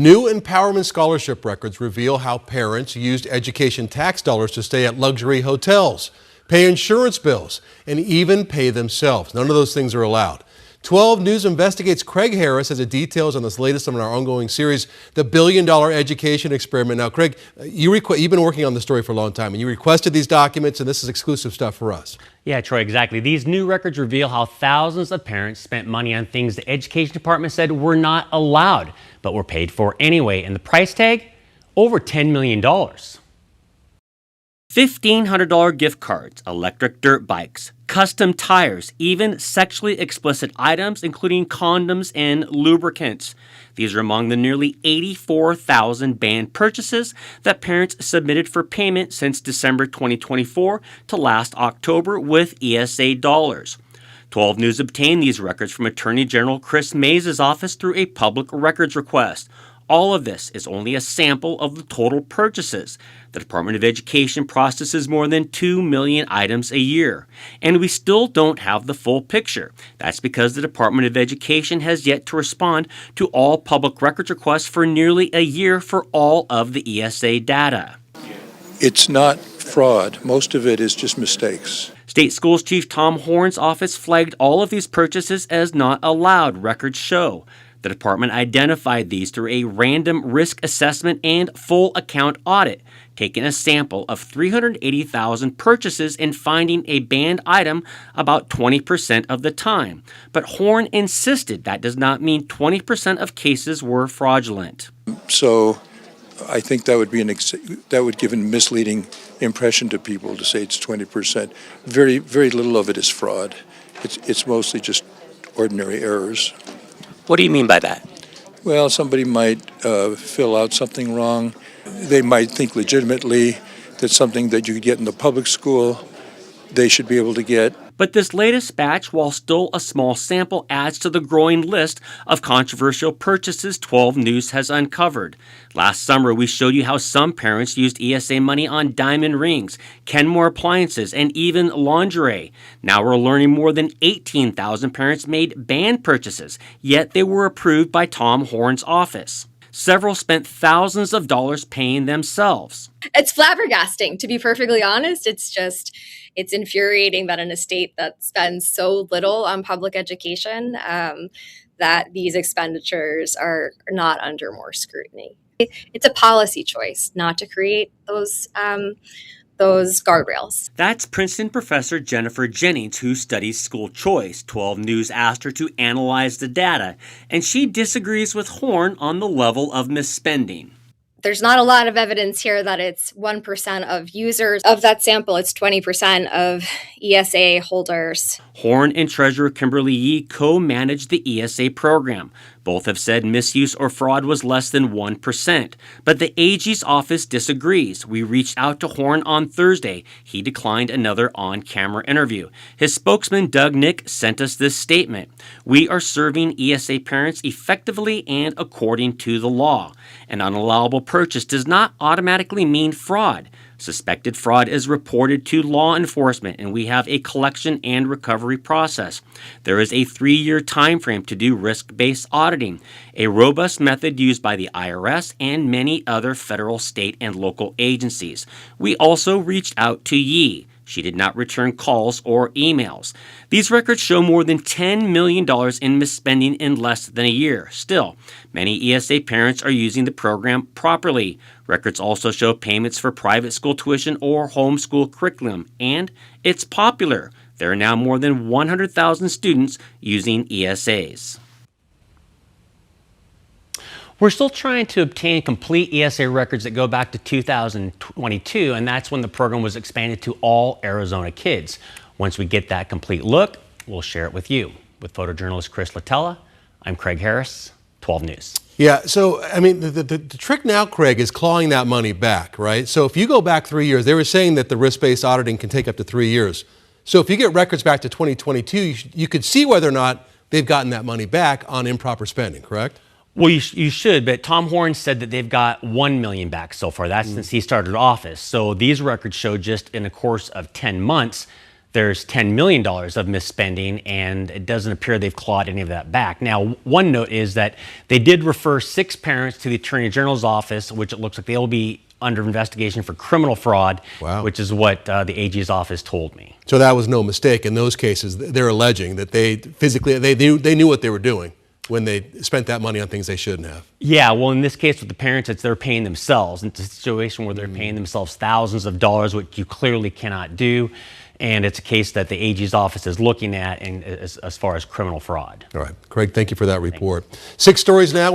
New empowerment scholarship records reveal how parents used education tax dollars to stay at luxury hotels, pay insurance bills, and even pay themselves. None of those things are allowed. 12 News investigates. Craig Harris has the details on this latest in our ongoing series, The Billion-Dollar Education Experiment. Now, Craig, you've been working on the story for a long time, and you requested these documents, and this is exclusive stuff for us. Yeah, Troy, exactly. These new records reveal how thousands of parents spent money on things the education department said were not allowed, but were paid for anyway. And the price tag? Over $10 million. $1,500 gift cards, electric dirt bikes, custom tires, even sexually explicit items, including condoms and lubricants. These are among the nearly 84,000 banned purchases that parents submitted for payment since December 2024 to last October with ESA dollars. 12 News obtained these records from Attorney General Chris Mays' office through a public records request. All of this is only a sample of the total purchases. The Department of Education processes more than 2 million items a year. And we still don't have the full picture. That's because the Department of Education has yet to respond to all public records requests for nearly a year for all of the ESA data. It's not fraud. Most of it is just mistakes. State Schools Chief Tom Horn's office flagged all of these purchases as not allowed, records show. The department identified these through a random risk assessment and full account audit, taking a sample of 380,000 purchases and finding a banned item about 20% of the time. But Horn insisted that does not mean 20% of cases were fraudulent. So I think that would give a misleading impression to people to say it's 20%. Very, very little of it is fraud. It's mostly just ordinary errors. What do you mean by that? Well, somebody might fill out something wrong. They might think legitimately that something that you could get in the public school, they should be able to get. But this latest batch, while still a small sample, adds to the growing list of controversial purchases 12 News has uncovered. Last summer, we showed you how some parents used ESA money on diamond rings, Kenmore appliances, and even lingerie. Now we're learning more than 18,000 parents made banned purchases, yet they were approved by Tom Horn's office. Several spent thousands of dollars paying themselves. It's flabbergasting, to be perfectly honest. It's infuriating that in a state that spends so little on public education, that these expenditures are not under more scrutiny. It's a policy choice not to create those guardrails. That's Princeton professor Jennifer Jennings, who studies school choice. 12 News asked her to analyze the data, and she disagrees with Horn on the level of misspending. There's not a lot of evidence here that it's 1% of users of that sample. It's 20% of ESA holders. Horn and Treasurer Kimberly Yee co-manage the ESA program. Both have said misuse or fraud was less than 1%. But the AG's office disagrees. We reached out to Horn on Thursday. He declined another on-camera interview. His spokesman, Doug Nick, sent us this statement. We are serving ESA parents effectively and according to the law. An unallowable purchase does not automatically mean fraud. Suspected fraud is reported to law enforcement, and we have a collection and recovery process. There is a 3-year time frame to do risk-based auditing, a robust method used by the IRS and many other federal, state, and local agencies. We also reached out to Yee. She did not return calls or emails. These records show more than $10 million in misspending in less than a year. Still, many ESA parents are using the program properly. Records also show payments for private school tuition or homeschool curriculum, and it's popular. There are now more than 100,000 students using ESAs. We're still trying to obtain complete ESA records that go back to 2022, and that's when the program was expanded to all Arizona kids. Once we get that complete look, we'll share it with you. With photojournalist Chris Latella, I'm Craig Harris, 12 News. Yeah, so, I mean, the trick now, Craig, is clawing that money back, right? So if you go back 3 years, they were saying that the risk-based auditing can take up to 3 years. So if you get records back to 2022, you could see whether or not they've gotten that money back on improper spending, correct? Well, you should, but Tom Horn said that they've got 1 million back so far. That's since he started office. So these records show just in the course of 10 months, there's $10 million of misspending, and it doesn't appear they've clawed any of that back. Now, one note is that they did refer 6 parents to the Attorney General's office, which it looks like they'll be under investigation for criminal fraud, Wow. which is what the AG's office told me. So that was no mistake. In those cases, they're alleging that they physically, they knew what they were doing when they spent that money on things they shouldn't have. Yeah, well, in this case with the parents, they're paying themselves. It's a situation where they're paying themselves thousands of dollars, which you clearly cannot do. And it's a case that the AG's office is looking at as far as criminal fraud. All right. Craig, thank you for that report. 6 stories now.